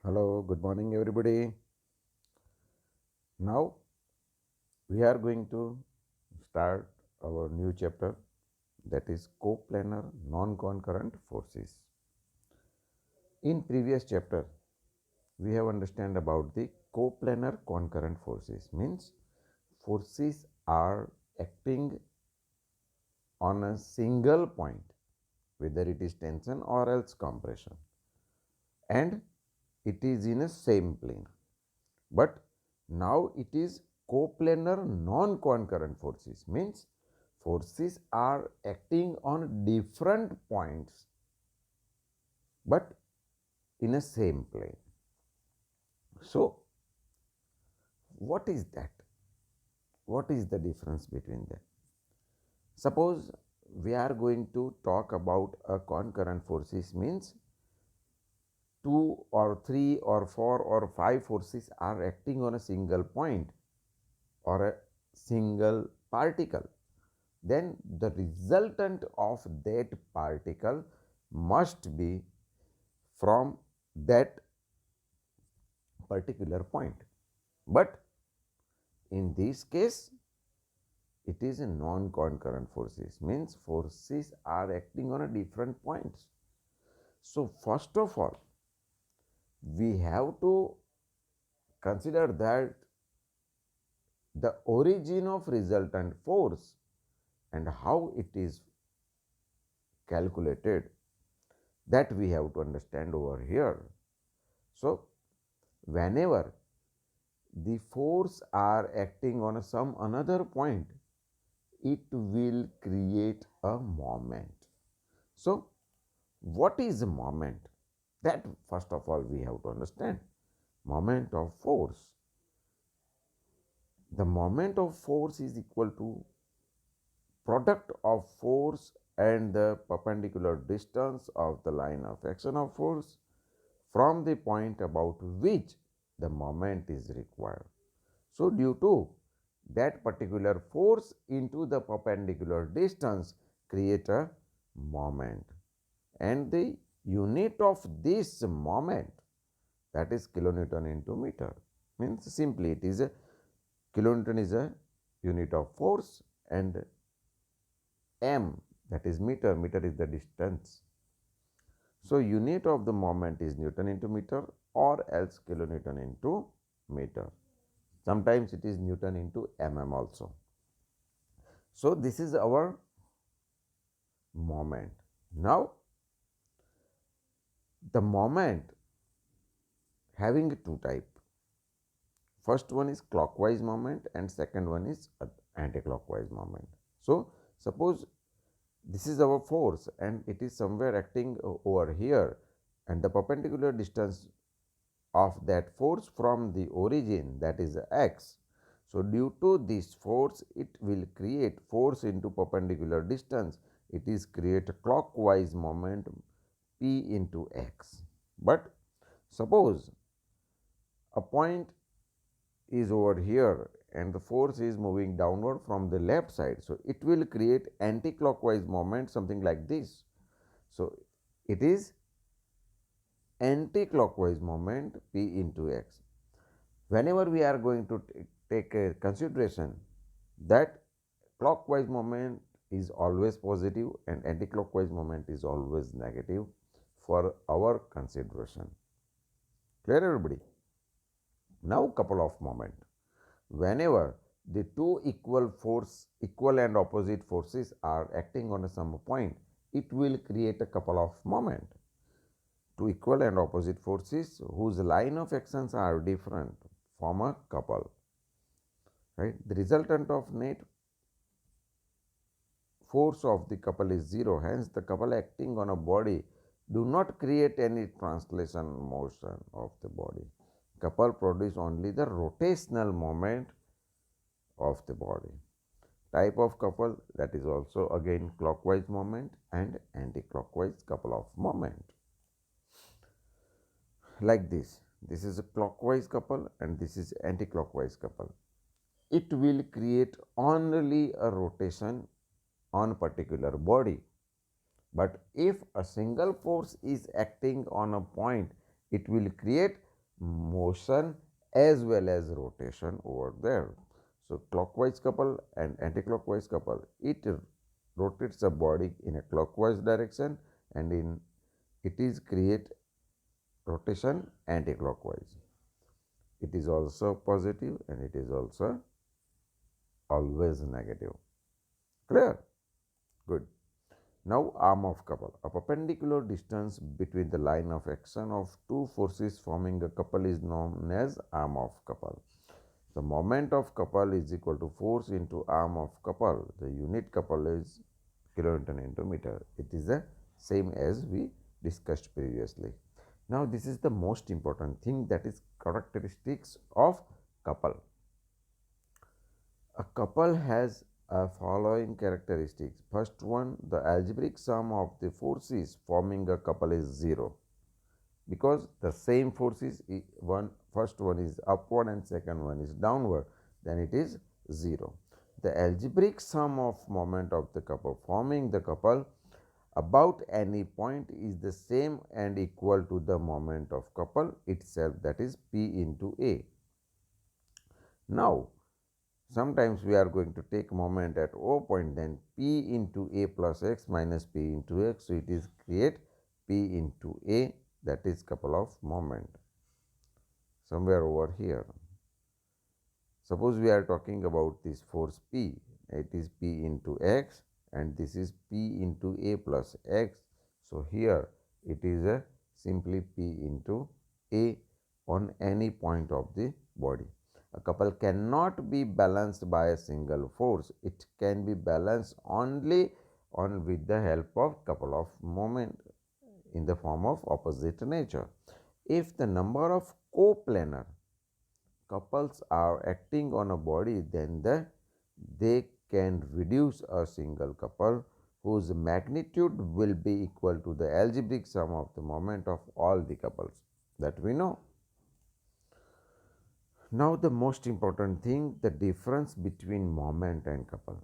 Hello, good morning, everybody. Now we are going to start our new chapter, that is coplanar non-concurrent forces. In previous chapter, we have understand about the coplanar concurrent forces, means forces are acting on a single point, whether it is tension or else compression, and it is in a same plane. But now it is coplanar non-concurrent forces, means forces are acting on different points but in a same plane. So what is that? What is the difference between them? Suppose we are going to talk about a concurrent forces, means two or three or four or five forces are acting on a single point or a single particle, then the resultant of that particle must be from that particular point. But in this case, it is a non-concurrent forces, means forces are acting on a different points. So first of all, we have to consider that the origin of resultant force and how it is calculated, that we have to understand over here. So whenever the force are acting on some another point, it will create a moment. So what is a moment? That first of all we have to understand. Moment of force. The moment of force is equal to product of force and the perpendicular distance of the line of action of force from the point about which the moment is required. So due to that particular force into the perpendicular distance create a moment, and the unit of this moment, that is kilonewton into meter, means simply it is a kilonewton is a unit of force and m, that is meter is the distance. So unit of the moment is Newton into meter or else kilonewton into meter. Sometimes it is Newton into mm also. So this is our moment. Now the moment having two type. First one is clockwise moment and second one is anti-clockwise moment. So suppose this is our force and it is somewhere acting over here, and the perpendicular distance of that force from the origin, that is x. So due to this force, it will create force into perpendicular distance. It is create a clockwise moment p into x. But suppose a point is over here and the force is moving downward from the left side, so it will create anti-clockwise moment, something like this. So it is anti-clockwise moment p into x. Whenever we are going to take a consideration that clockwise moment is always positive and anti-clockwise moment is always negative for our consideration. Clear, everybody? Now couple of moment. Whenever the two equal and opposite forces are acting on some point, it will create a couple of moment. Two equal and opposite forces whose line of actions are different form a couple, right? The resultant of net force of the couple is 0, hence the couple acting on a body do not create any translation motion of the body. Couple produce only the rotational moment of the body. Type of couple, that is also again clockwise moment and anti-clockwise couple of moment. Like this is a clockwise couple and this is anti-clockwise couple. It will create only a rotation on particular body. But if a single force is acting on a point, it will create motion as well as rotation over there. So clockwise couple and anti-clockwise couple, it rotates the body in a clockwise direction, and in it is create rotation anti-clockwise. It is also positive and it is also always negative. Clear? Good. Now arm of couple. A perpendicular distance between the line of action of two forces forming a couple is known as arm of couple. The moment of couple is equal to force into arm of couple. The unit couple is kilonewton into meter. It is the same as we discussed previously. Now this is the most important thing, that is characteristics of couple. A couple has a following characteristics. First one, the algebraic sum of the forces forming a couple is 0, because the same forces, first one is upward and second one is downward, then it is 0. The algebraic sum of moment of the couple forming the couple about any point is the same and equal to the moment of couple itself, that is P into A. Now sometimes we are going to take moment at O point, then P into A plus X minus P into X. So it is create P into A, that is couple of moment somewhere over here. Suppose we are talking about this force P, it is P into X and this is P into A plus X. So here it is a simply P into A on any point of the body. A couple cannot be balanced by a single force. It can be balanced only with the help of couple of moment in the form of opposite nature. If the number of coplanar couples are acting on a body, then they can reduce a single couple whose magnitude will be equal to the algebraic sum of the moment of all the couples, that we know. Now the most important thing, the difference between moment and couple.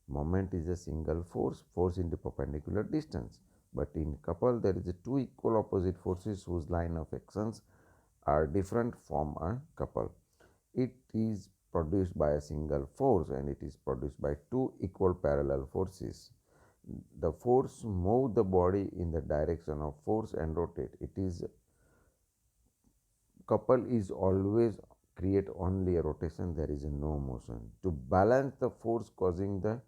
Moment is a single force into perpendicular distance, but in couple there is a two equal opposite forces whose line of actions are different from a couple. It is produced by a single force and it is produced by two equal parallel forces. The force move the body in the direction of force and rotate. It is couple is always create only a rotation, there is no motion. To balance the force causing the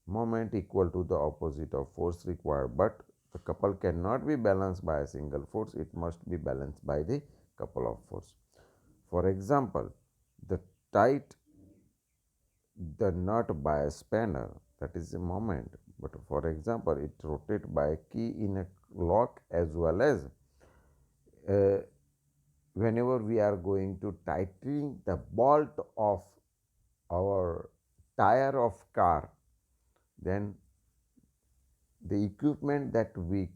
moment equal to the opposite of force required, but the couple cannot be balanced by a single force, it must be balanced by the couple of force. For example, the tight the nut by a spanner, that is a moment, but for example it rotate by a key in a lock, as well as whenever we are going to tighten the bolt of our tire of car, then the equipment that we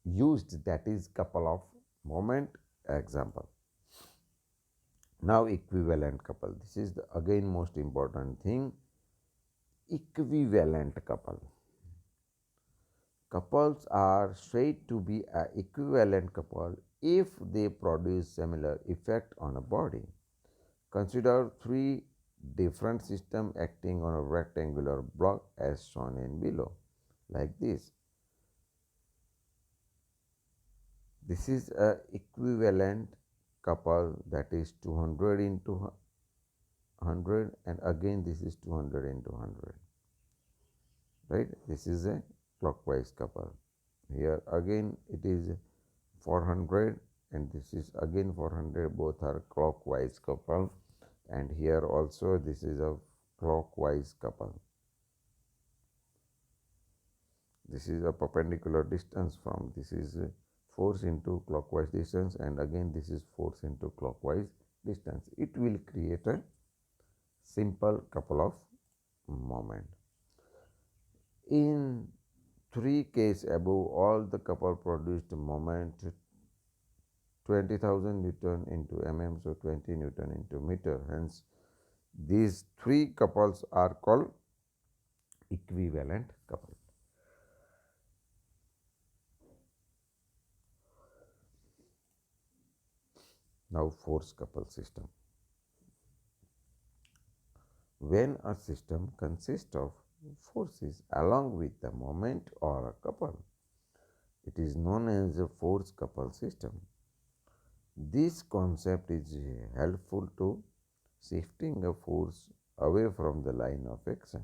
used, that is couple of moment example. Now equivalent couple, this is the again most important thing. Equivalent couple, couples are said to be an equivalent couple if they produce similar effect on a body. Consider three different systems acting on a rectangular block as shown in below, like this. This is a equivalent couple, that is 200 into 100, and again this is 200 into 100, right? This is a clockwise couple. Here again it is 400 and this is again 400, both are clockwise couple, and here also this is a clockwise couple. This is a perpendicular distance from, this is force into clockwise distance, and again this is force into clockwise distance. It will create a simple couple of moment. In three cases above, all the couple produced moment 20,000 Newton into mm, so 20 Newton into meter. Hence, these three couples are called equivalent couple. Now force couple system. When a system consists of forces along with the moment or a couple, it is known as a force couple system. This concept is helpful to shifting a force away from the line of action.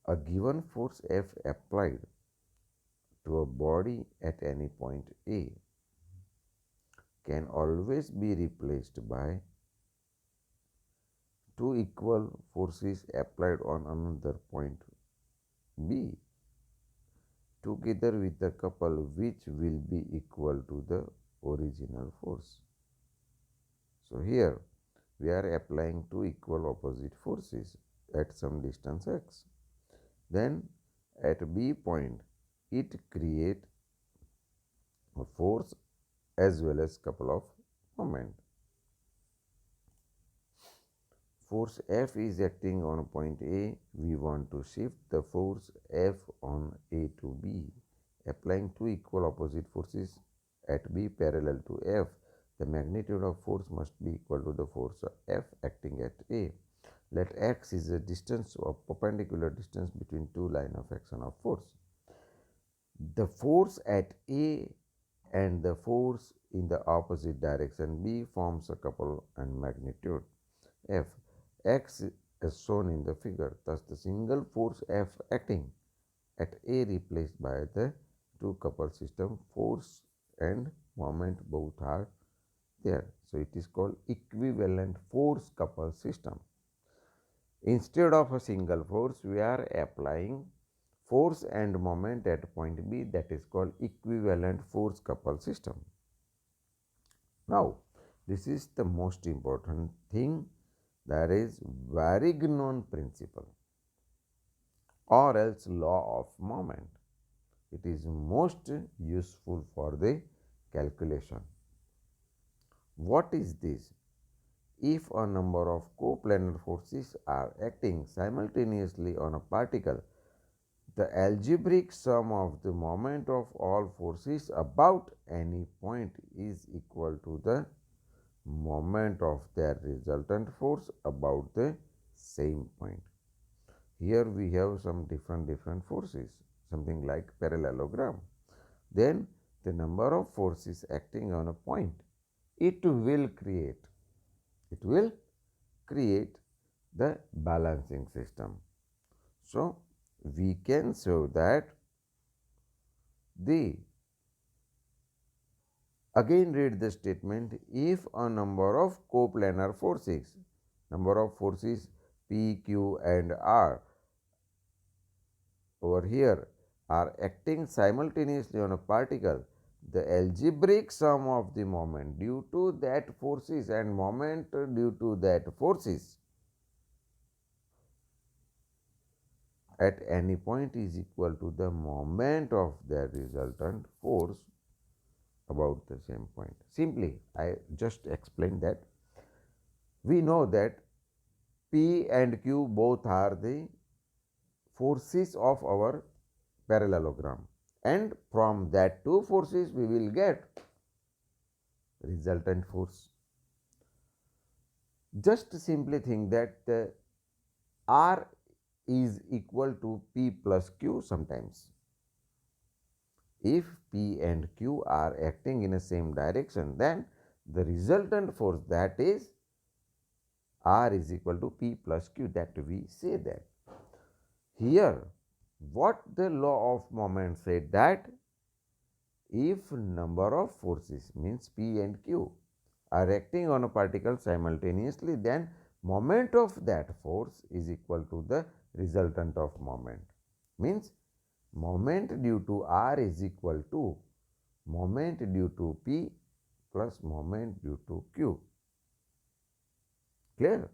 A given force F applied to a body at any point A can always be replaced by two equal forces applied on another point B together with the couple which will be equal to the original force. So here we are applying two equal opposite forces at some distance x. Then at B point it create a force as well as couple of moment. Force F is acting on point A. We want to shift the force F on A to B. Applying two equal opposite forces at B parallel to F, the magnitude of force must be equal to the force of F acting at A. Let x is a distance or perpendicular distance between two line of action of force. The force at A and the force in the opposite direction B forms a couple and magnitude F. X is shown in the figure. Thus, the single force F acting at A replaced by the two couple system, force and moment both are there. So, it is called equivalent force couple system. Instead of a single force, we are applying force and moment at point B, that is called equivalent force couple system. Now, this is the most important thing, that is Varignon principle or else law of moment. It is most useful for the calculation. What is this? If a number of coplanar forces are acting simultaneously on a particle, the algebraic sum of the moment of all forces about any point is equal to the moment of their resultant force about the same point. Here we have some different forces, something like parallelogram. Then the number of forces acting on a point, it will create the balancing system. So, we can show that the again read the statement, if a number of coplanar forces, number of forces P, Q and R over here are acting simultaneously on a particle, the algebraic sum of the moment due to that forces and moment due to that forces at any point is equal to the moment of their resultant force about the same point. Simply, I just explained that. We know that P and Q both are the forces of our parallelogram, and from that two forces we will get resultant force. Just simply think that R is equal to P plus Q sometimes. If P and Q are acting in the same direction, then the resultant force, that is R is equal to P plus Q, that we say that. Here what the law of moment said, that if number of forces means P and Q are acting on a particle simultaneously, then moment of that force is equal to the resultant of moment. Means moment due to R is equal to moment due to P plus moment due to Q. Clear?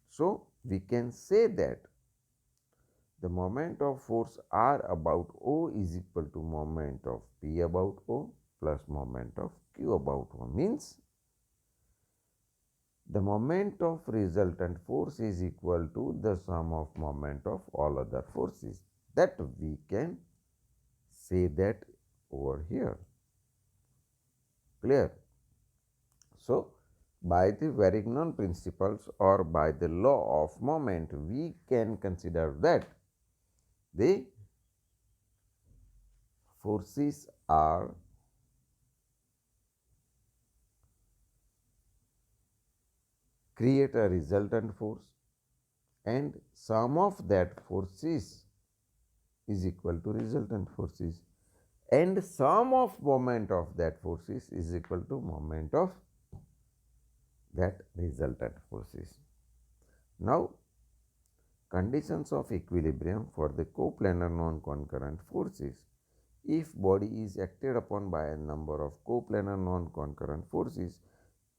So, we can say that the moment of force R about O is equal to moment of P about O plus moment of Q about O, means the moment of resultant force is equal to the sum of moment of all other forces. That we can say that over here. Clear? So, by the Varignon principles or by the law of moment, we can consider that the forces are create a resultant force, and sum of that forces is equal to resultant forces, and sum of moment of that forces is equal to moment of that resultant forces. Now, conditions of equilibrium for the coplanar non-concurrent forces. If body is acted upon by a number of coplanar non-concurrent forces,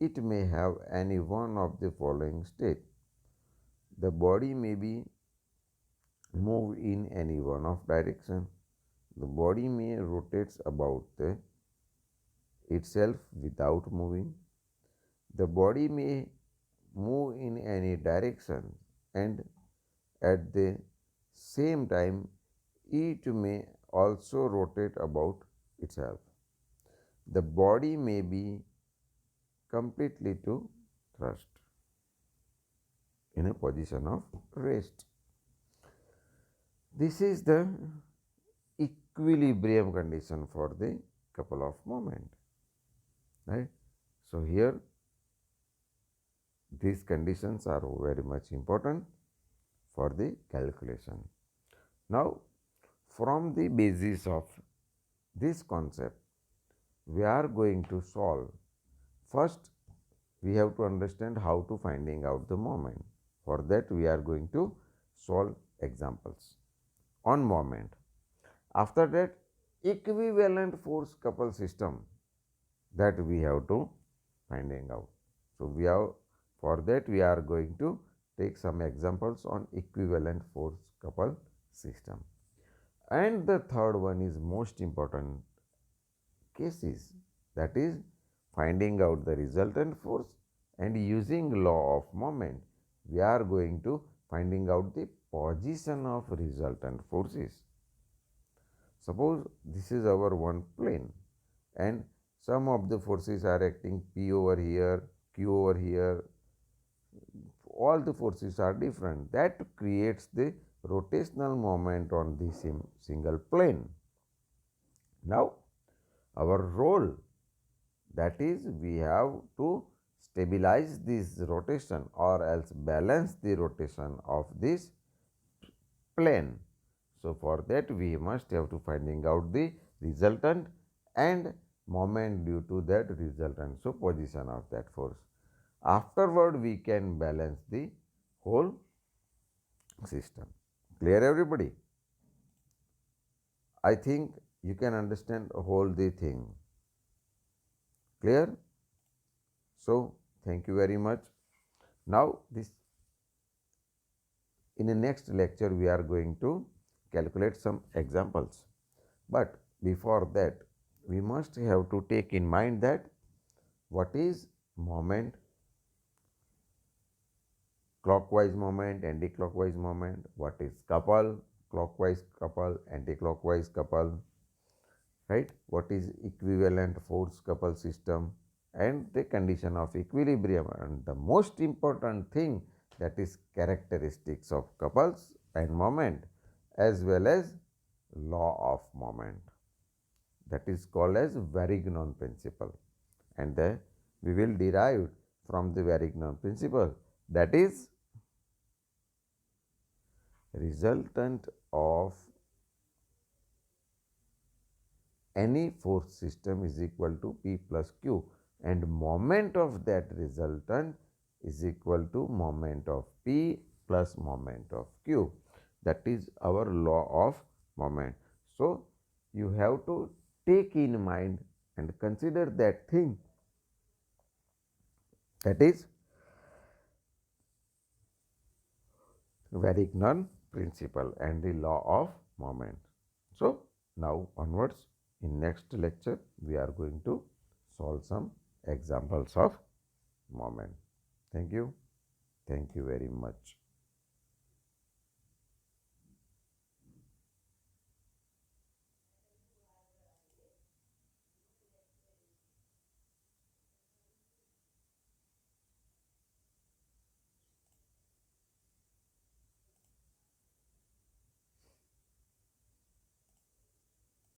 it may have any one of the following state. The body may be moved in any one of direction. The body may rotates about itself without moving. The body may move in any direction, and at the same time it may also rotate about itself. The body may be completely to thrust in a position of rest. This is the equilibrium condition for the couple of moment, right? So here these conditions are very much important for the calculation. Now, from the basis of this concept, we are going to solve. First, we have to understand how to finding out the moment. For that, we are going to solve examples on moment. After that, equivalent force couple system that we have to finding out. So we have, for that we are going to take some examples on equivalent force couple system. And the third one is most important cases, that is finding out the resultant force, and using law of moment we are going to finding out the position of resultant forces. Suppose this is our one plane and some of the forces are acting P over here, Q over here, all the forces are different. That creates the rotational moment on the single plane. Now, our role, that is, we have to stabilize this rotation or else balance the rotation of this plane. So, for that we must have to finding out the resultant and moment due to that resultant. So, position of that force. Afterward, we can balance the whole system. Clear, everybody? I think you can understand whole the thing. Clear? So, thank you very much. Now, this in the next lecture we are going to calculate some examples. But before that, we must have to take in mind that what is moment, clockwise moment, anti-clockwise moment, what is couple, clockwise couple, anti-clockwise couple, right? What is equivalent force couple system, and the condition of equilibrium, and the most important thing, that is characteristics of couples and moment, as well as law of moment, that is called as Varignon principle, and we will derive from the Varignon principle, that is resultant of any force system is equal to P plus Q, and moment of that resultant is equal to moment of P plus moment of Q. That is our law of moment. So, you have to take in mind and consider that thing, that is Varignon principle and the law of moment. So, now onwards, in next lecture we are going to solve some examples of moment. Thank you. Thank you very much.